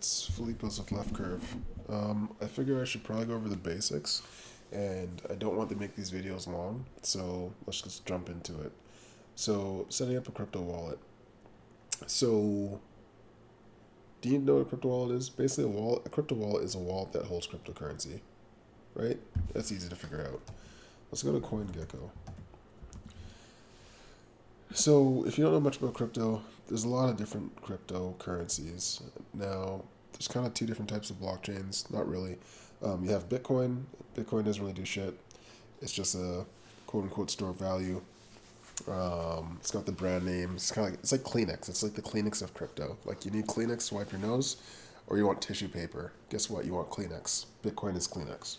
it's Filippo's with Leftcurv. I figure I should probably go over the basics, and I don't want to make these videos long, so let's just jump into it. So, setting up a crypto wallet. So, do you know what a crypto wallet is? Basically, a crypto wallet is a wallet that holds cryptocurrency, right? That's easy to figure out. Let's go to CoinGecko. So, if you don't know much about crypto, there's a lot of different cryptocurrencies. Now, there's kind of two different types of blockchains. Not really. You have Bitcoin. Bitcoin doesn't really do shit. It's just a quote unquote store of value. It's got the brand name. It's like Kleenex. It's like the Kleenex of crypto. Like you need Kleenex to wipe your nose, or you want tissue paper. Guess what? You want Kleenex. Bitcoin is Kleenex.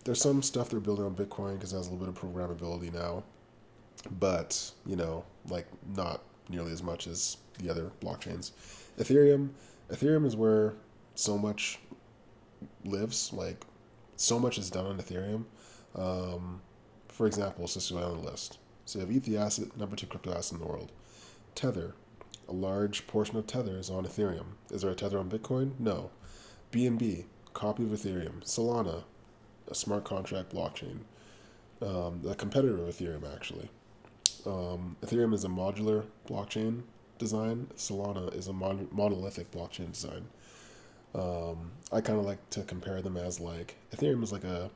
There's some stuff they're building on Bitcoin because it has a little bit of programmability now, but like not nearly as much as the other blockchains. Ethereum is where so much lives. Like so much is done on Ethereum. For example, let's just go down the list. So you have enthusiast, number 2 crypto asset in the world. Tether, a large portion of Tether is on Ethereum. Is there a Tether on Bitcoin? No. BNB, copy of Ethereum. Solana, a smart contract blockchain. A competitor of Ethereum, actually. Ethereum is a modular blockchain design. Solana is a monolithic blockchain design. I kind of like to compare them as like Ethereum is like a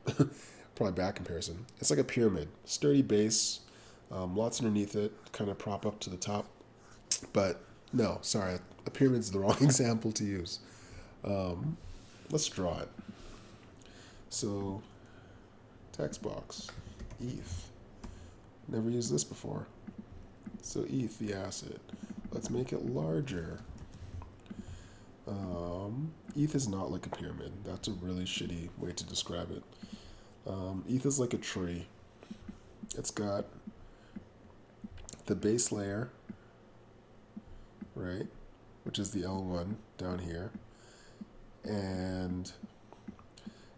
probably bad comparison. It's like a pyramid, sturdy base, lots underneath it, kind of prop up to the top. But no, sorry, a pyramid's the wrong example to use. Let's draw it. So, text box, ETH. Never used this before. So ETH, the asset. Let's make it larger. ETH is not like a pyramid. That's a really shitty way to describe it. ETH is like a tree. It's got the base layer, right, which is the L1 down here, and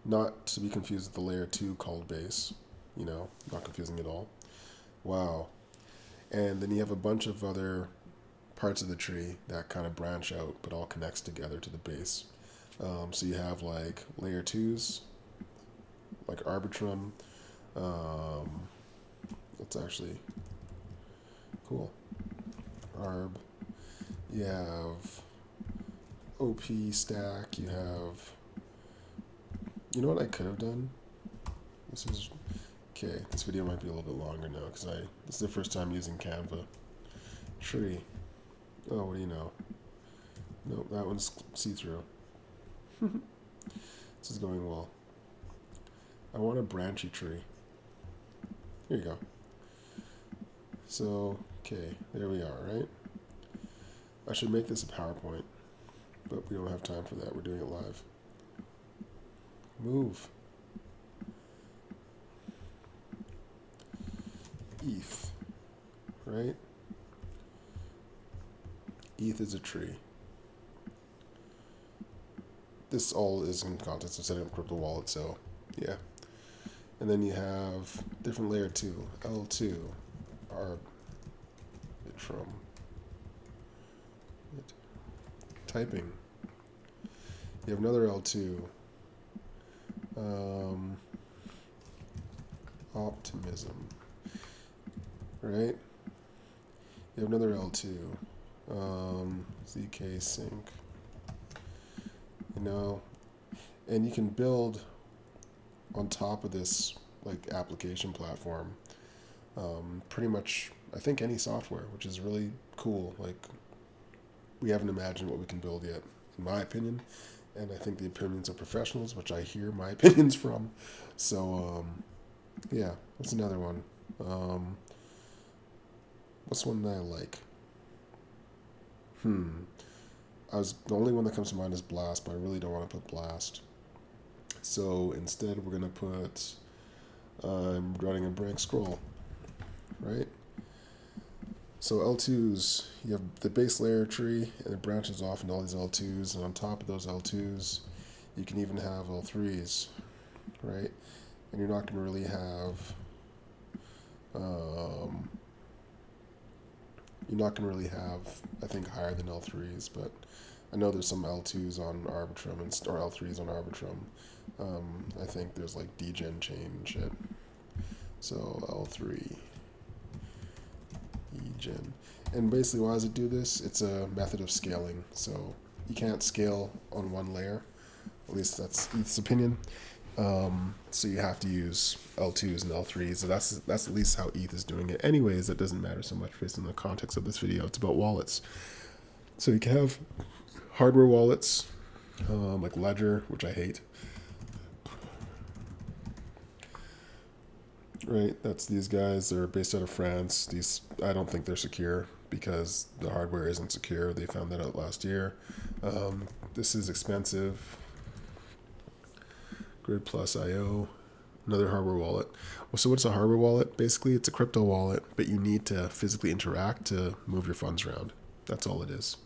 not to be confused with the layer 2 called base, not confusing at all. Wow. And then you have a bunch of other parts of the tree that kind of branch out, but all connects together to the base. So you have like layer 2s, like Arbitrum. That's actually cool. Arb. You have OP stack. You have. You know what I could have done? This is okay. This video might be a little bit longer now because this is the first time using Canva. Tree. Oh, what do you know? Nope, that one's see-through. This is going well. I want a branchy tree. Here you go. So, okay, there we are, right? I should make this a PowerPoint, but we don't have time for that. We're doing it live. Move. ETH, right? ETH is a tree. This all is in context of setting up a crypto wallet, so yeah. And then you have different layer 2, L2, Arbitrum, typing. You have another L2, optimism, right? You have another L2, ZK sync, and you can build on top of this like application platform pretty much I think any software, which is really cool. Like we haven't imagined what we can build yet, in my opinion, and I think the opinions of professionals, which I hear my opinions from. So yeah, what's another one? What's one that I like? The only one that comes to mind is Blast, but I really don't want to put Blast. So instead, we're gonna put I'm running a blank scroll, right? So L2s, you have the base layer tree, and it branches off into all these L2s, and on top of those L2s, you can even have L3s, right? And you're not gonna really have I think, higher than L3s, but I know there's some L2s on Arbitrum or L3s on Arbitrum. I think there's like degen chain shit. So L3 degen. And basically, why does it do this? It's a method of scaling. So you can't scale on one layer. At least that's ETH's opinion. So you have to use L2s and L3s. So that's at least how ETH is doing it. Anyways, it doesn't matter so much based on the context of this video. It's about wallets. So you can have hardware wallets, like Ledger, which I hate. Right, that's these guys. They're based out of France. I don't think they're secure because the hardware isn't secure. They found that out last year. This is expensive. Grid Plus IO, another hardware wallet. Well, so what's a hardware wallet? Basically, it's a crypto wallet, but you need to physically interact to move your funds around. That's all it is.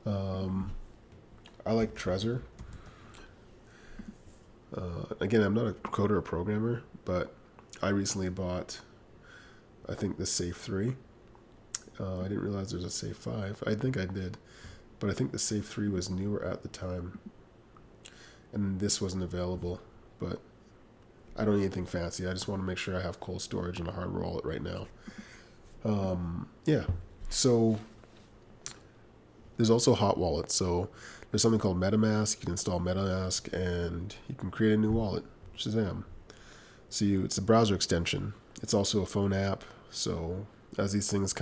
I like Trezor. Again, I'm not a coder or programmer, but I recently bought, I think, the Safe 3. I didn't realize there's a Safe 5. I think I did, but I think the Safe 3 was newer at the time. And this wasn't available, but I don't need anything fancy. I just want to make sure I have cold storage and a hardware wallet right now. Yeah, so there's also hot wallets. So there's something called MetaMask. You can install MetaMask and you can create a new wallet. Shazam. So it's a browser extension. It's also a phone app. So as these things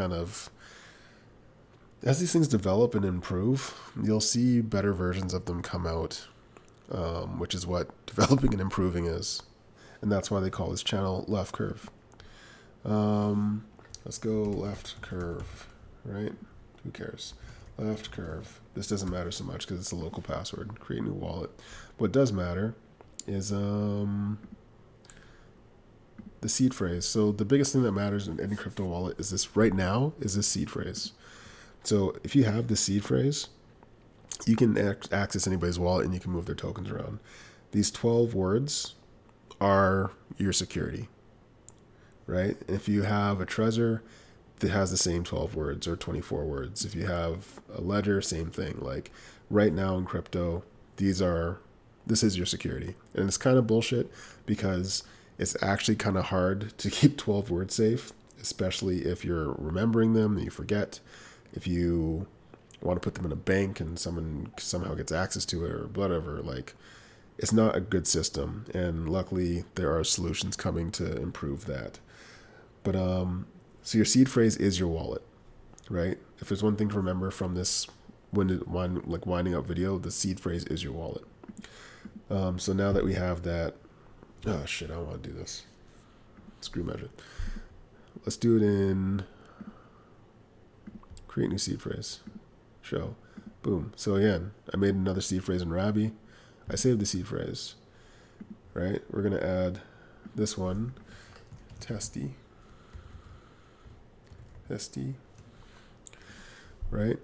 develop and improve, you'll see better versions of them come out. Which is what developing and improving is. And that's why they call this channel Leftcurv. Let's go Leftcurv, right? Who cares? Leftcurv. This doesn't matter so much because it's a local password. Create a new wallet. What does matter is the seed phrase. So the biggest thing that matters in any crypto wallet is this right now is this seed phrase. So if you have the seed phrase, you can access anybody's wallet and you can move their tokens around. These 12 words are your security, right? If you have a Trezor that has the same 12 words or 24 words, if you have a Ledger, same thing. Like right now in crypto, this is your security. And it's kind of bullshit because it's actually kind of hard to keep 12 words safe, especially if you're remembering them and you forget. If you want to put them in a bank and someone somehow gets access to it or whatever, like it's not a good system. And luckily there are solutions coming to improve that. But so your seed phrase is your wallet, right? If there's one thing to remember from this winding up video, the seed phrase is your wallet. So now that we have that, oh shit, I don't want to do this. Screw measure. Let's do it in create new seed phrase. Show. Boom. So again, I made another seed phrase in Rabby. I saved the seed phrase. Right? We're going to add this one. Testy. Right?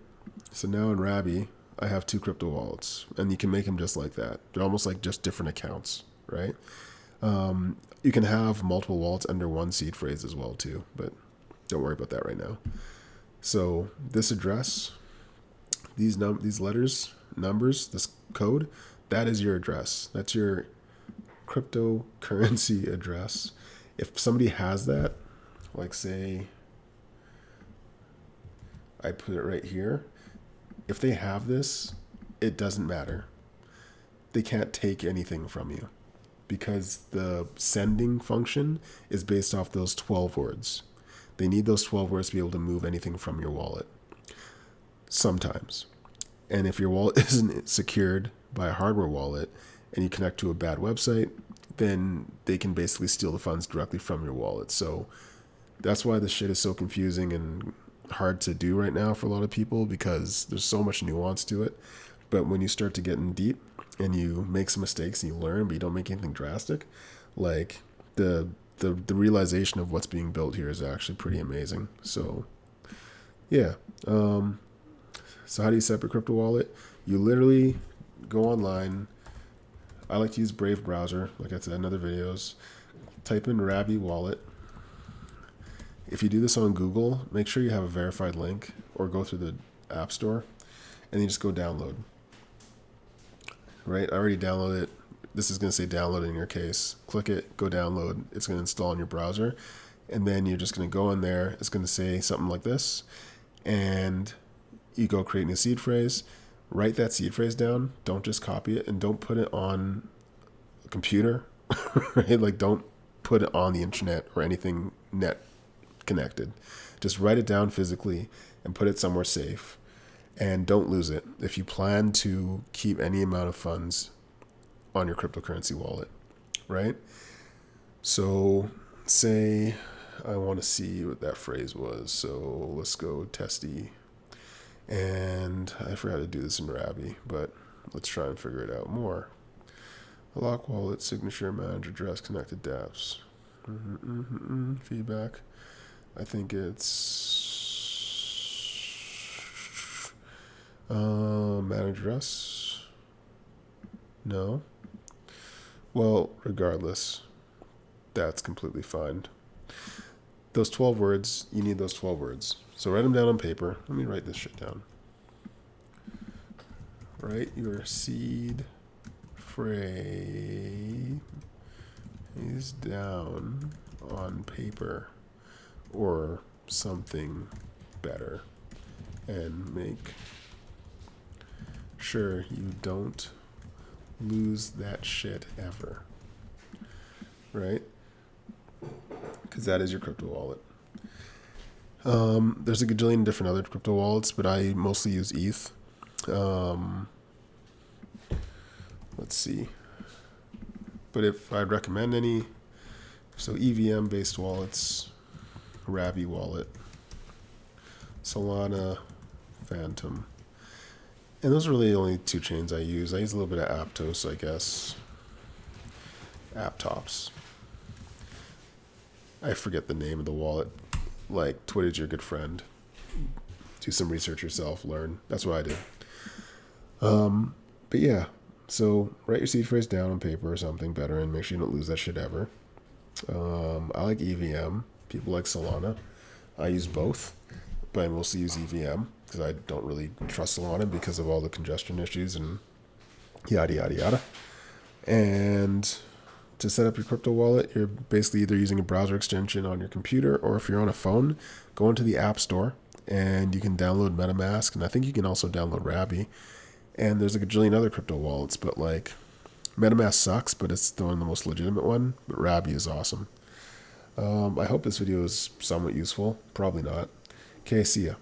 So now in Rabby, I have 2 crypto wallets. And you can make them just like that. They're almost like just different accounts. Right? You can have multiple wallets under one seed phrase as well too. But don't worry about that right now. So this address, these letters, numbers, this code, that is your address. That's your cryptocurrency address. If somebody has that, like say I put it right here, if they have this, it doesn't matter. They can't take anything from you because the sending function is based off those 12 words. They need those 12 words to be able to move anything from your wallet. Sometimes. And if your wallet isn't secured by a hardware wallet and you connect to a bad website, then they can basically steal the funds directly from your wallet. So that's why this shit is so confusing and hard to do right now for a lot of people because there's so much nuance to it. But when you start to get in deep and you make some mistakes and you learn, but you don't make anything drastic, like the realization of what's being built here is actually pretty amazing. So yeah. So how do you set up a crypto wallet? You literally go online. I like to use Brave browser, like I said in other videos. Type in Rabby wallet. If you do this on Google, make sure you have a verified link or go through the App Store and you just go download. Right? I already downloaded it. This is going to say download in your case. Click it, go download. It's going to install in your browser. And then you're just going to go in there. It's going to say something like this. And you go create a new seed phrase. Write that seed phrase down. Don't just copy it, and don't put it on a computer. Right? Like, don't put it on the internet or anything net connected. Just write it down physically and put it somewhere safe. And don't lose it if you plan to keep any amount of funds on your cryptocurrency wallet, right? So say I want to see what that phrase was. So let's go testy. And I forgot to do this in Rabby, but let's try and figure it out more. Lock wallet, signature, manage address, connected dApps. Feedback. I think it's manage address. No. Well, regardless, that's completely fine. Those 12 words, you need those 12 words. So write them down on paper. Let me write this shit down. Write your seed phrase down on paper or something better, and make sure you don't lose that shit ever, right? Because that is your crypto wallet. There's a gajillion different other crypto wallets, but I mostly use ETH. Let's see. But if I'd recommend any, so EVM based wallets, Rabby wallet, Solana, Phantom. And those are really the only two chains I use. I use a little bit of Aptos, I guess. Aptops. I forget the name of the wallet. Like, Twitter's your good friend. Do some research yourself, learn. That's what I do. But yeah, so write your seed phrase down on paper or something better, and make sure you don't lose that shit ever. I like EVM. People like Solana. I use both, but I mostly use EVM because I don't really trust Solana because of all the congestion issues and yada, yada, yada. And to set up your crypto wallet, you're basically either using a browser extension on your computer, or if you're on a phone, go into the App Store and you can download MetaMask, and I think you can also download Rabby. And there's a gajillion other crypto wallets, but like MetaMask sucks, but it's the most legitimate one. But Rabby is awesome. I hope this video is somewhat useful. Probably not. Okay, see ya.